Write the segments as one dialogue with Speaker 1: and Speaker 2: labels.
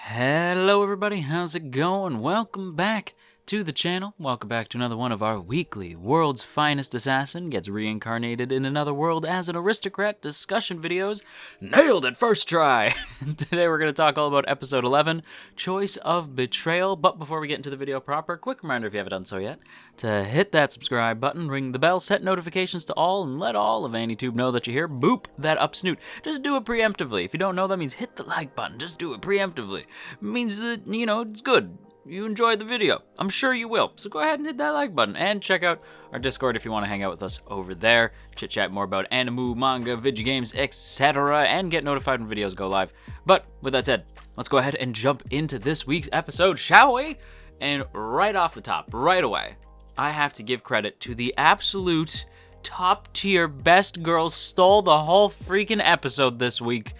Speaker 1: Hello everybody, how's it going? Welcome back to the channel. Welcome back to another one of our weekly World's Finest Assassin gets reincarnated in another world as an aristocrat discussion videos. Nailed it first try! Today we're going to talk all about episode 11, Choice of Betrayal. But before we get into the video proper, quick reminder if you haven't done so yet, to hit that subscribe button, ring the bell, set notifications to all, and let all of AnyTube know that you're here. Boop that up snoot. Just do it preemptively. If you don't know, that means hit the like button. Just do it preemptively. It means that, it's good. You enjoyed the video. I'm sure you will. So go ahead and hit that like button and check out our Discord if you want to hang out with us over there. Chit chat more about anime, manga, video games, etc. and get notified when videos go live. But with that said, let's go ahead and jump into this week's episode, shall we? And right off the top, right away, I have to give credit to the absolute top tier best girl stole the whole freaking episode this week.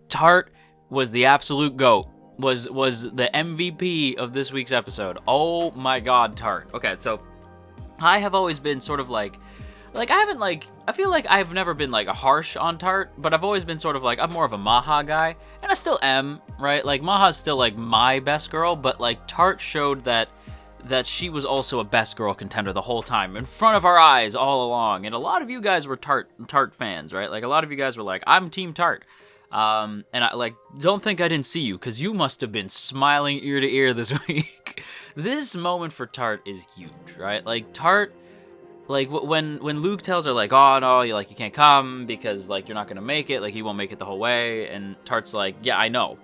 Speaker 1: Tart was the absolute GOAT. Was the MVP of this week's episode. Oh my god, Tart. Okay, so I have always been sort of like I feel like I've never been like harsh on Tart, but I've always been sort of like, I'm more of a Maha guy, and I still am, right? Like Maha's still like my best girl, but like Tart showed that she was also a best girl contender the whole time, in front of our eyes all along. And a lot of you guys were Tart fans, right? Like a lot of you guys were like, I'm Team Tart. And I don't think I didn't see you, because you must have been smiling ear to ear this week. This moment for Tart is huge, right? Like Tart, like when Luke tells her like, oh no, you can't come because like you're not gonna make it, like you won't make it the whole way, and Tart's like, yeah, I know,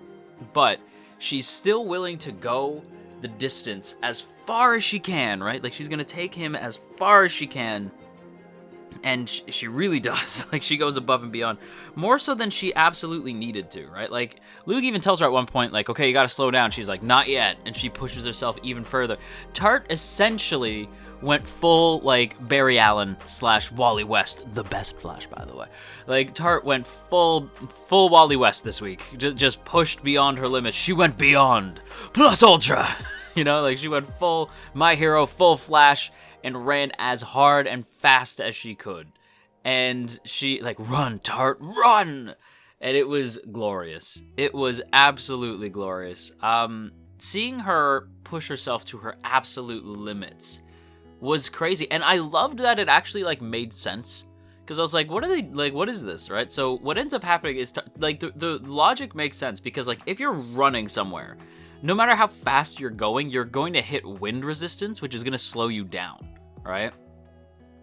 Speaker 1: but she's still willing to go the distance as far as she can, right? Like she's gonna take him as far as she can. And she really does. Like, she goes above and beyond. More so than she absolutely needed to, right? Like, Luke even tells her at one point, like, okay, you gotta slow down. She's like, not yet. And she pushes herself even further. Tart essentially went full, like, Barry Allen / Wally West. The best Flash, by the way. Like, Tart went full Wally West this week. Just pushed beyond her limits. She went beyond. Plus Ultra. Like, she went full My Hero, full Flash, and ran as hard and fast as she could. And she, like, run, Tart, run! And it was glorious. It was absolutely glorious. Seeing her push herself to her absolute limits was crazy. And I loved that it actually, like, made sense. Because I was like, what is this, right? So what ends up happening is, like, the logic makes sense. Because, like, if you're running somewhere, no matter how fast you're going to hit wind resistance, which is going to slow you down, right?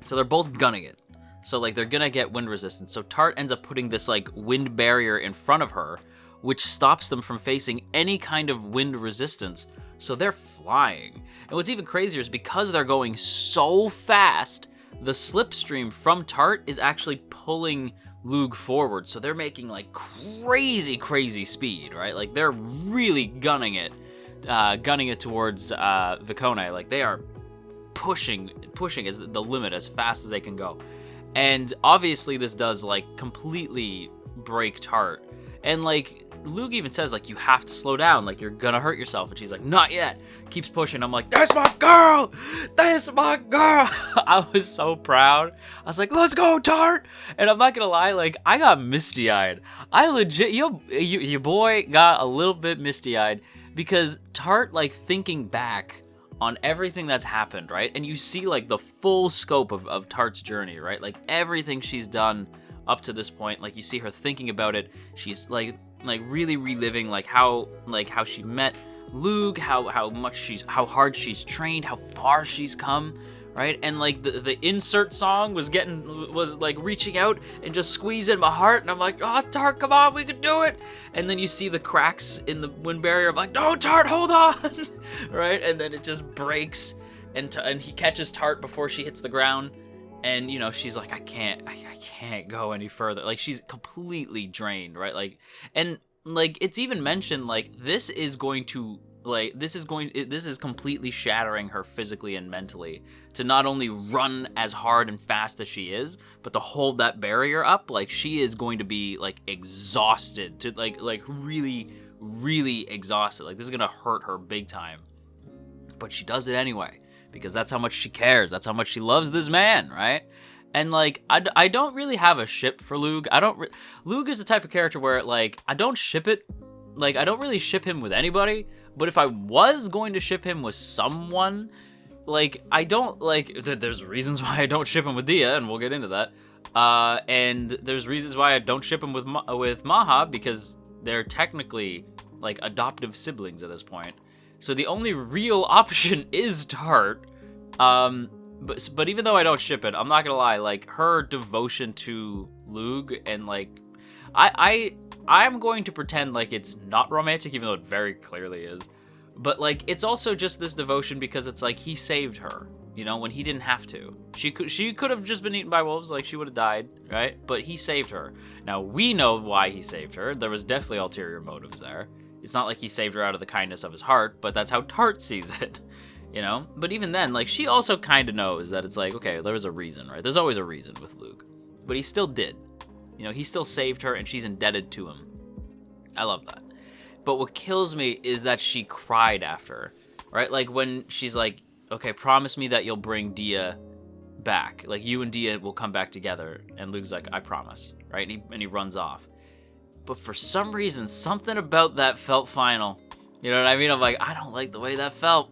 Speaker 1: So they're both gunning it. So, like, they're going to get wind resistance. So Tart ends up putting this, like, wind barrier in front of her, which stops them from facing any kind of wind resistance. So they're flying. And what's even crazier is because they're going so fast, the slipstream from Tart is actually pulling Luke forward. So they're making, like, crazy speed, right? Like, they're really gunning it towards Vicone. Like, they are pushing as the limit as fast as they can go. And obviously this does, like, completely break Tart. And, like, Luke even says, like, you have to slow down, like, you're gonna hurt yourself. And she's like, not yet. Keeps pushing. I'm like, that's my girl! That's my girl! I was so proud. I was like, let's go, Tart! And I'm not gonna lie, like, I got misty-eyed. I legit, your boy got a little bit misty-eyed because Tart, like, thinking back on everything that's happened, right? And you see, like, the full scope of Tart's journey, right? Like, everything she's done up to this point, like, you see her thinking about it. She's, like really reliving, like, how she met Luke, how hard she's trained, how far she's come, right? And, like, the insert song was like reaching out and just squeezing my heart, and I'm like, oh, Tart, come on, we can do it. And then you see the cracks in the wind barrier. I'm like, no, Tart, hold on. Right? And then it just breaks, and he catches Tart before she hits the ground. And, she's like, I can't go any further. Like, she's completely drained, right? Like, and, like, it's even mentioned, like, this is completely shattering her physically and mentally to not only run as hard and fast as she is, but to hold that barrier up. Like, she is going to be, like, exhausted, to, like really exhausted. Like, this is gonna hurt her big time. But she does it anyway, because that's how much she cares. That's how much she loves this man, right? And, like, I don't really have a ship for Luke. Luke is the type of character where, like, I don't ship it like, I don't really ship him with anybody, but if I was going to ship him with someone, like, I don't, like, there's reasons why I don't ship him with Dia, and we'll get into that. And there's reasons why I don't ship him with Maha, because they're technically, like, adoptive siblings at this point. So the only real option is Tart. But even though I don't ship it, I'm not gonna lie, like, her devotion to Lug, and, like, I'm going to pretend like it's not romantic, even though it very clearly is. But, like, it's also just this devotion because it's like he saved her, you know, when he didn't have to. She could have just been eaten by wolves, like, she would have died, right? But he saved her. Now, we know why he saved her. There was definitely ulterior motives there. It's not like he saved her out of the kindness of his heart, but that's how Tart sees it, you know? But even then, like, she also kind of knows that it's like, okay, there was a reason, right? There's always a reason with Luke. But he still did. You know, he still saved her, and she's indebted to him. I love that. But what kills me is that she cried after, right? Like, when she's like, okay, promise me that you'll bring Dia back. Like, you and Dia will come back together. And Luke's like, I promise, right? And he runs off. But for some reason, something about that felt final. You know what I mean? I'm like, I don't like the way that felt.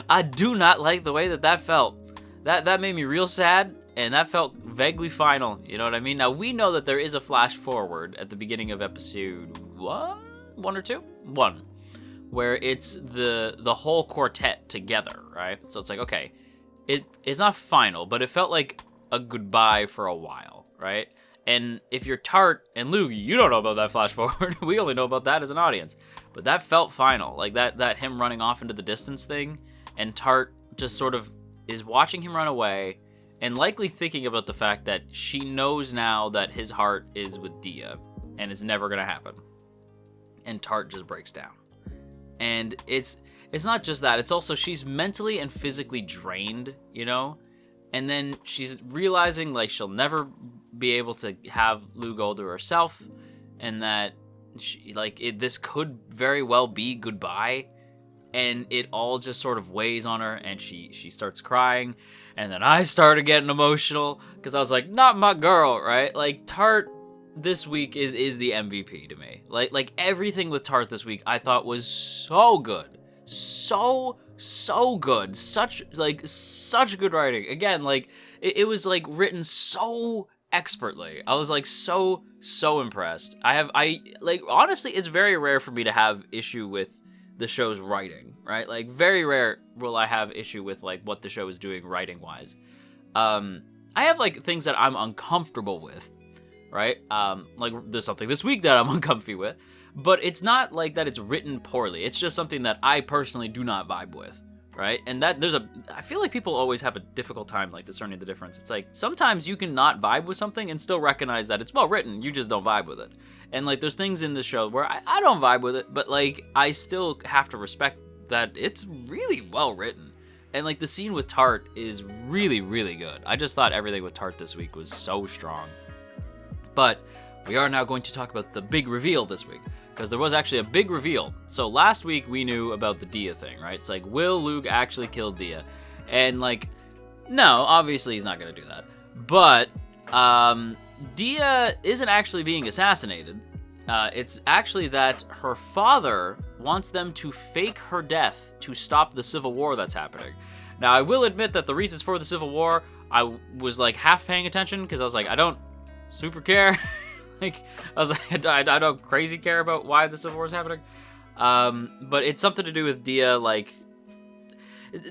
Speaker 1: I do not like the way that felt. That made me real sad, and that felt vaguely final. You know what I mean? Now, we know that there is a flash forward at the beginning of episode 1 or 2? 1. Where it's the whole quartet together, right? So it's like, okay, it's not final, but it felt like a goodbye for a while, right? And if you're Tart and Luke, you don't know about that flash forward. We only know about that as an audience. But that felt final. Like, that him running off into the distance thing, and Tart just sort of is watching him run away, and likely thinking about the fact that she knows now that his heart is with Dia, and it's never gonna happen. And Tart just breaks down. And it's not just that, it's also she's mentally and physically drained, you know? And then she's realizing, like, she'll never be able to have Luke all to herself, and that she, like, this could very well be goodbye, and it all just sort of weighs on her, and she starts crying, and then I started getting emotional, because I was like, not my girl, right? Like, Tart this week is the MVP to me. Like everything with Tart this week I thought was so good. So good. Such good writing. Again, like, it was, like, written so expertly. I was, like, so impressed. Honestly, it's very rare for me to have issue with the show's writing, right? Like, very rare will I have issue with, like, what the show is doing writing wise. I have, like, things that I'm uncomfortable with, right? Like, there's something this week that I'm uncomfy with, but it's not like that it's written poorly. It's just something that I personally do not vibe with, right? And that I feel like people always have a difficult time, like, discerning the difference. It's like, sometimes you can not vibe with something and still recognize that it's well written, you just don't vibe with it. And, like, there's things in the show where I don't vibe with it, but, like, I still have to respect that it's really well written. And, like, the scene with Tart is really, really good. I just thought everything with Tart this week was so strong. But we are now going to talk about the big reveal this week, because there was actually a big reveal. So last week we knew about the Dia thing, right? It's like, will Luke actually kill Dia? And, like, no, obviously he's not going to do that. But Dia isn't actually being assassinated. It's actually that her father wants them to fake her death to stop the civil war that's happening. Now, I will admit that the reasons for the civil war, I was, like, half paying attention, because I was like, I don't super care. Like, I was like, I don't crazy care about why the civil war is happening. But it's something to do with Dia, like,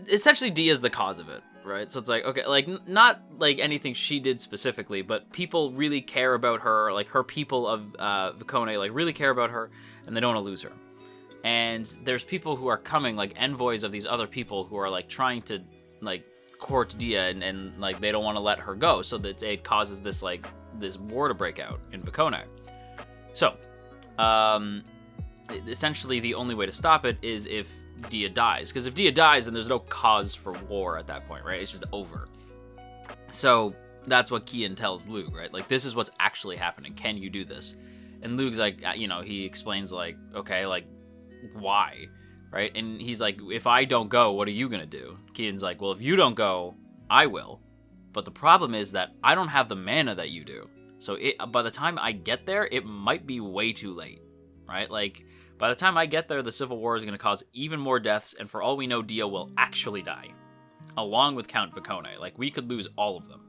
Speaker 1: essentially Dia's the cause of it, right? So it's like, okay, like, not like anything she did specifically, but people really care about her, like, her people of Vicone, like, really care about her, and they don't want to lose her. And there's people who are coming, like, envoys of these other people who are, like, trying to, like, court Dia, and like, they don't want to let her go, so that it causes this, like, this war to break out in Vicone. So, essentially the only way to stop it is if Dia dies, because if Dia dies, then there's no cause for war at that point, right? It's just over. So that's what Kian tells Luke, right? Like, this is what's actually happening. Can you do this? And Luke's like, you know, he explains, like, okay, like, why? Right? And he's like, if I don't go, what are you gonna do? Kian's like, well, if you don't go, I will. But the problem is that I don't have the mana that you do. So by the time I get there, it might be way too late, right? Like, By the time I get there, the Civil War is going to cause even more deaths, and for all we know, Dio will actually die, along with Count Vicone. Like, we could lose all of them,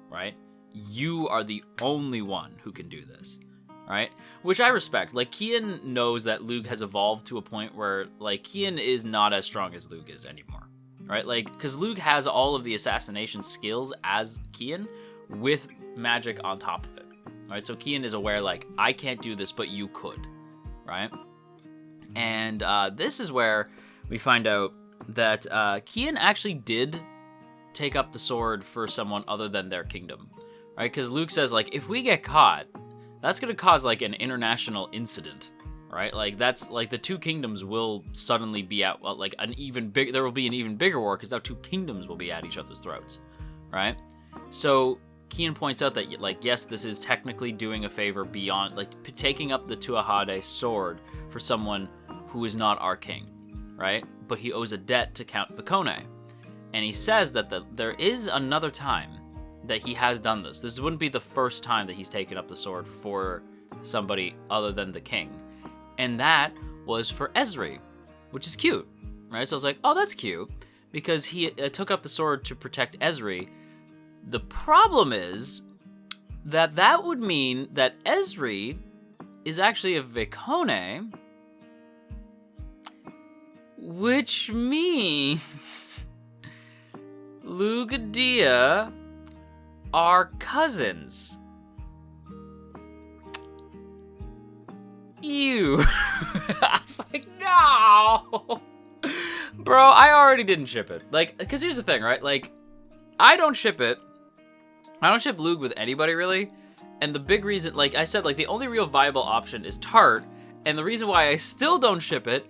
Speaker 1: right? You are the only one who can do this, right? Which I respect. Like, Kian knows that Luke has evolved to a point where, like, Kian is not as strong as Luke is anymore, right? Like, because Luke has all of the assassination skills as Kian with magic on top of it, right? So Kian is aware, like, I can't do this, but you could, right? And this is where we find out that Kian actually did take up the sword for someone other than their kingdom, right? Because Luke says, like, if we get caught, that's going to cause, like, an international incident, right? Like, that's, like, the two kingdoms will suddenly be at, well, like, there will be an even bigger war, because now two kingdoms will be at each other's throats, right? So Kian points out that, like, yes, this is technically doing a favor beyond, like, taking up the Tuahade sword for someone who is not our king, right? But he owes a debt to Count Vicone. And he says that there is another time that he has done this. This wouldn't be the first time that he's taken up the sword for somebody other than the king. And that was for Ezri, which is cute, right? So I was like, oh, that's cute, because he took up the sword to protect Ezri. The problem is that would mean that Ezri is actually a Vicone, which means Lugadia are cousins. Ew. I was like, no. Bro, I already didn't ship it. Like, because here's the thing, right? Like, I don't ship it. I don't ship Lug with anybody, really. And the big reason, like I said, like, the only real viable option is Tart. And the reason why I still don't ship it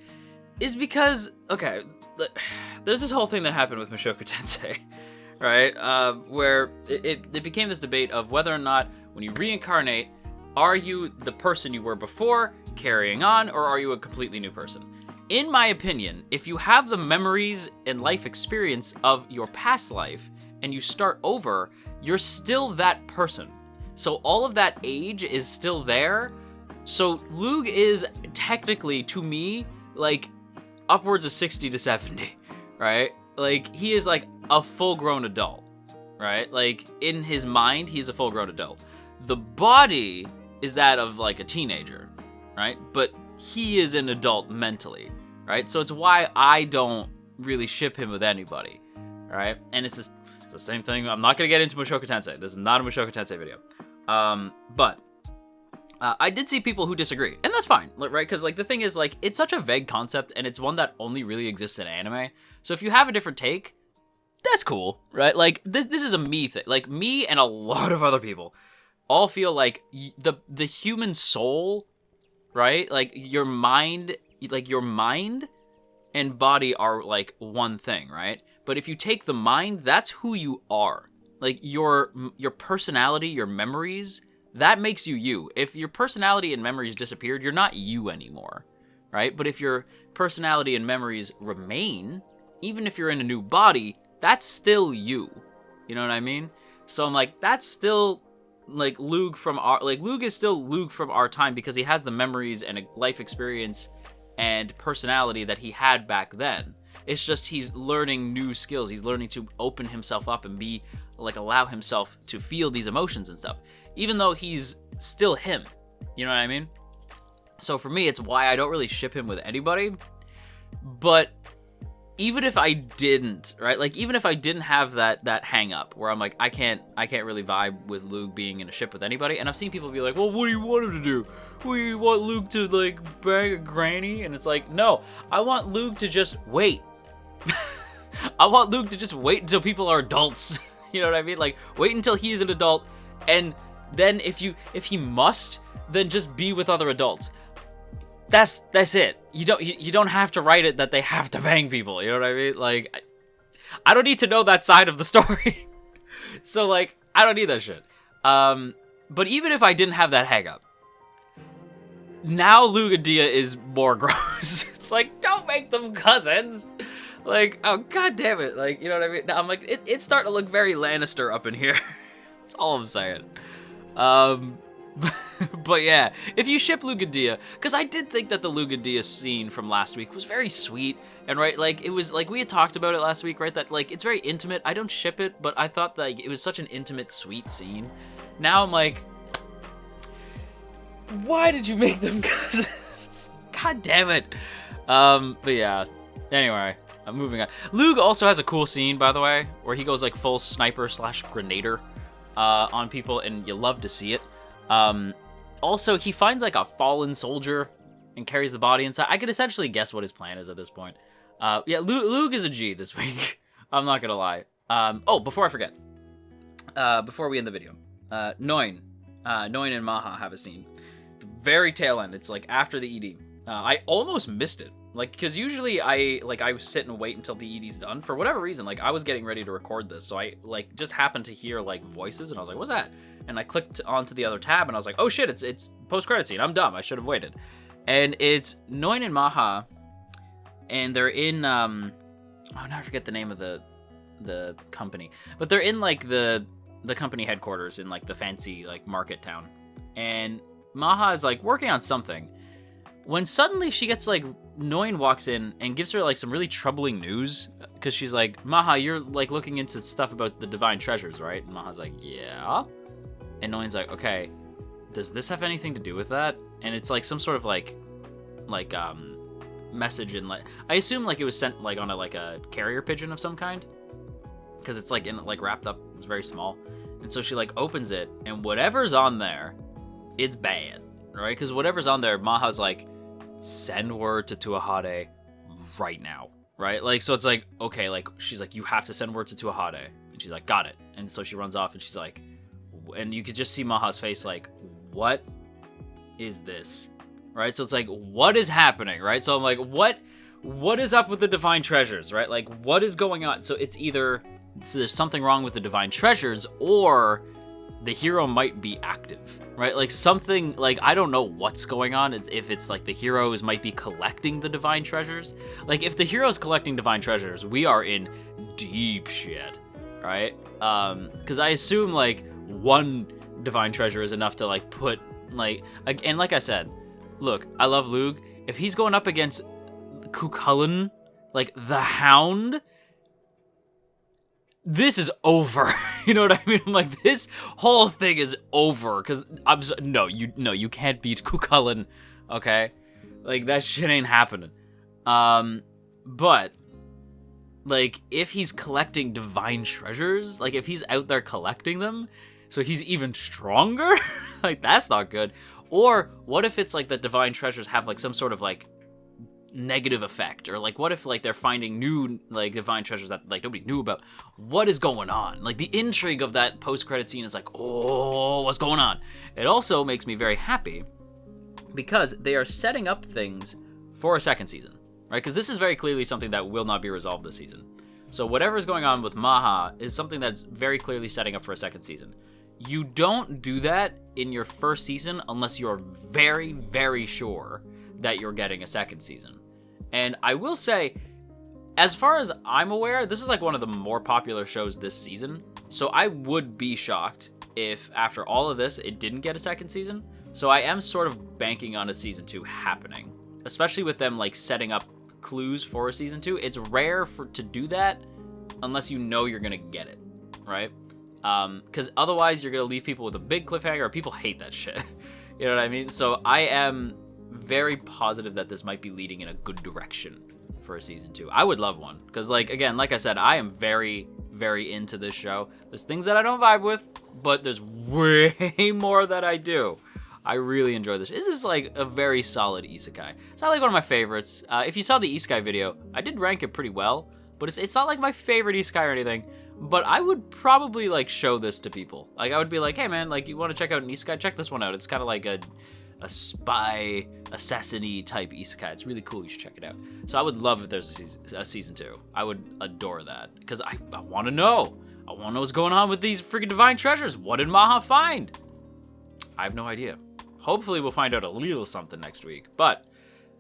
Speaker 1: is because, okay, there's this whole thing that happened with Mushoku Tensei, right? Where it became this debate of whether or not, when you reincarnate, are you the person you were before, carrying on, or are you a completely new person? In my opinion, if you have the memories and life experience of your past life, and you start over, you're still that person. So all of that age is still there. So Lug is technically, to me, like, upwards of 60 to 70, right? Like, he is like a full-grown adult, right? Like, in his mind, he's a full-grown adult. The body is that of, like, a teenager, right? But he is an adult mentally, right? So it's why I don't really ship him with anybody, right? And it's the same thing. I'm not going to get into Mushoku Tensei. This is not a Mushoku Tensei video. But I did see people who disagree, and that's fine, right? Because, like, the thing is, like, it's such a vague concept, and it's one that only really exists in anime. So if you have a different take, that's cool, right? Like, this is a me thing. Like, me and a lot of other people all feel like the human soul, right? Like, your mind and body are, like, one thing, right? But if you take the mind, that's who you are. Like, your personality, your memories, that makes you you. If your personality and memories disappeared, you're not you anymore, right? But if your personality and memories remain, even if you're in a new body, that's still you. You know what I mean? So I'm like, that's still, like, Lug is still Lug from our time, because he has the memories and a life experience and personality that he had back then. It's just he's learning new skills. He's learning to open himself up and be, like, allow himself to feel these emotions and stuff, even though he's still him. You know what I mean? So for me, it's why I don't really ship him with anybody. But even if I didn't, right? Like, even if I didn't have that hang up where I'm like, I can't really vibe with Luke being in a ship with anybody. And I've seen people be like, well, what do you want him to do? What, do you want Luke to, like, bang a granny? And it's like, no, I want Luke to just wait. I want Luke to just wait until people are adults. You know what I mean? Like, wait until he is an adult, and then if he must, then just be with other adults. That's it. You don't have to write it that they have to bang people. You know what I mean? Like, I don't need to know that side of the story. So, like, I don't need that shit. But even if I didn't have that hang up, now Lugadia is more gross. It's like, don't make them cousins. Like, oh, god damn it. Like, you know what I mean? Now, I'm like, it's starting to look very Lannister up in here. That's all I'm saying. But yeah, if you ship Lucadia, because I did think that the Lucadia scene from last week was very sweet, and right, like, it was, like, we had talked about it last week, right, that, like, it's very intimate. I don't ship it, but I thought, like, it was such an intimate, sweet scene. Now I'm like, why did you make them cousins? God damn it. But yeah, anyway, I'm moving on. Lug also has a cool scene, by the way, where he goes, like, full sniper / grenader on people, and you love to see it. Also, he finds, like, a fallen soldier and carries the body inside. I could essentially guess what his plan is at this point. Yeah, Lug is a G this week. I'm not gonna lie. Oh, before I forget, before we end the video, Noin and Maha have a scene. The very tail end, it's, like, after the ED. I almost missed it. Like, because usually I sit and wait until the ED's done. For whatever reason, like, I was getting ready to record this, so I, like, just happened to hear, like, voices, and I was like, what's that? And I clicked onto the other tab, and I was like, oh shit, it's post-credit scene. I'm dumb. I should have waited. And it's Noin and Maha, and they're in, oh, now I forget the name of the company. But they're in, like, the company headquarters in, like, the fancy, like, market town. And Maha is, like, working on something. When suddenly she gets, like, Noin walks in and gives her, like, some really troubling news. Because she's like, Maha, you're, like, looking into stuff about the divine treasures, right? And Maha's like, yeah. And Noin's like, okay, does this have anything to do with that? And it's, like, some sort of, like, message in, like, I assume, like, it was sent, like, on a carrier pigeon of some kind. Because it's, like, wrapped up, it's very small. And so she, like, opens it, and whatever's on there, it's bad, right? Because whatever's on there, Maha's like, send word to Tuahade right now, right? Like, so it's like, okay, like, she's like, you have to send word to Tuahade. And she's like, got it. And so she runs off, and she's like, and you could just see Maha's face like, what is this? Right? So it's like, what is happening, right? So I'm like, what is up with the divine treasures, right? Like, what is going on? So it's either there's something wrong with the divine treasures, or the hero might be active, right? Like, something, like, I don't know what's going on. If it's like the heroes might be collecting the divine treasures. Like, if the hero's collecting divine treasures, we are in deep shit, right? Because I assume, like, one divine treasure is enough to, like, put, like, and like I said, look, I love Lug. If he's going up against Cuchulainn, like, the Hound, this is over. You know what I mean? I'm like, this whole thing is over. Because you can't beat Cuchulainn, okay? Like, that shit ain't happening. But, like, if he's collecting divine treasures, like, if he's out there collecting them, so he's even stronger? Like, that's not good. Or what if it's, like, the divine treasures have, like, some sort of, like, negative effect? Or, like, what if, like, they're finding new, like, divine treasures that, like, nobody knew about? What is going on? Like, the intrigue of that post-credit scene is like, oh, what's going on? It also makes me very happy because they are setting up things for a second season, right? Because this is very clearly something that will not be resolved this season. So whatever is going on with Maha is something that's very clearly setting up for a second season. You don't do that in your first season unless you're very, very sure that you're getting a second season. And I will say, as far as I'm aware, this is like one of the more popular shows this season. So I would be shocked if after all of this, it didn't get a second season. So I am sort of banking on a season 2 happening, especially with them, like, setting up clues for a season 2. It's rare to do that unless you know you're gonna get it, right? Because otherwise you're gonna leave people with a big cliffhanger. People hate that shit. You know what I mean? So I am very positive that this might be leading in a good direction for a season 2. I would love one, because, like, again, like I said, I am very, very into this show. There's things that I don't vibe with, but there's way more that I do. I really enjoy this. This is, like, a very solid isekai. It's not like one of my favorites. If you saw the isekai video, I did rank it pretty well, but it's not like my favorite isekai or anything. But I would probably, like, show this to people. Like, I would be like, hey, man, like, you want to check out an isekai? Check this one out. It's kind of like a spy, assassin-y type isekai. It's really cool. You should check it out. So I would love if there's a season 2. I would adore that. Because I want to know. I want to know what's going on with these freaking divine treasures. What did Maha find? I have no idea. Hopefully we'll find out a little something next week. But,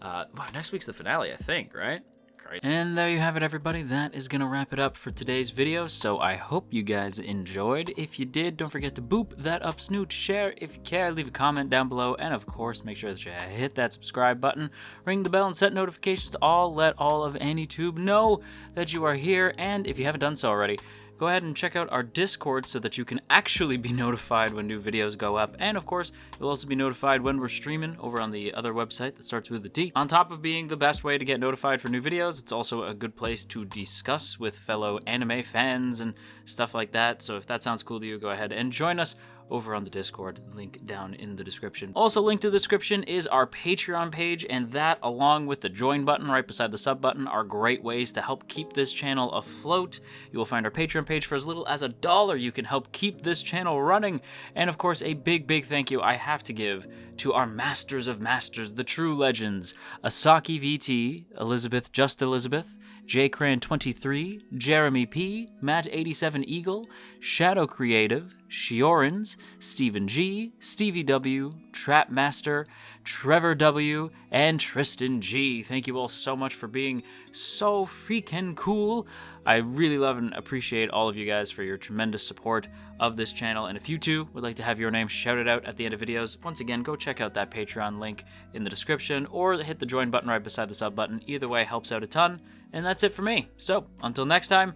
Speaker 1: wow, next week's the finale, I think, right? right? And there you have it, everybody. That is gonna wrap it up for today's video. So I hope you guys enjoyed. If you did, don't forget to boop that up snoot, share if you care, leave a comment down below, and of course, make sure that you hit that subscribe button, ring the bell, and set notifications to all. Let all of AnyTube know that you are here. And if you haven't done so already, go ahead and check out our Discord so that you can actually be notified when new videos go up. And of course, you'll also be notified when we're streaming over on the other website that starts with a T. On top of being the best way to get notified for new videos, it's also a good place to discuss with fellow anime fans and stuff like that. So if that sounds cool to you, go ahead and join us over on the Discord, link down in the description. Also linked to the description is our Patreon page, and that, along with the join button right beside the sub button, are great ways to help keep this channel afloat. You will find our Patreon page for as little as $1. You can help keep this channel running. And of course, a big thank you I have to give to our masters of masters, the true legends: Asaki VT, Elizabeth Just Elizabeth, JCran23, Jeremy P, Matt87 Eagle, Shadow Creative, Shiorans, Stephen G, Stevie W, Trapmaster, Trevor W, and Tristan G. Thank you all so much for being so freaking cool. I really love and appreciate all of you guys for your tremendous support of this channel. And if you too would like to have your name shouted out at the end of videos, once again, go check out that Patreon link in the description or hit the join button right beside the sub button. Either way helps out a ton. And that's it for me. So until next time,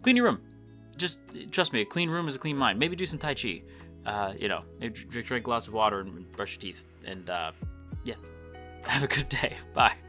Speaker 1: clean your room. Just trust me, a clean room is a clean mind. Maybe do some Tai Chi. You know, maybe drink lots of water and brush your teeth. And yeah, have a good day. Bye.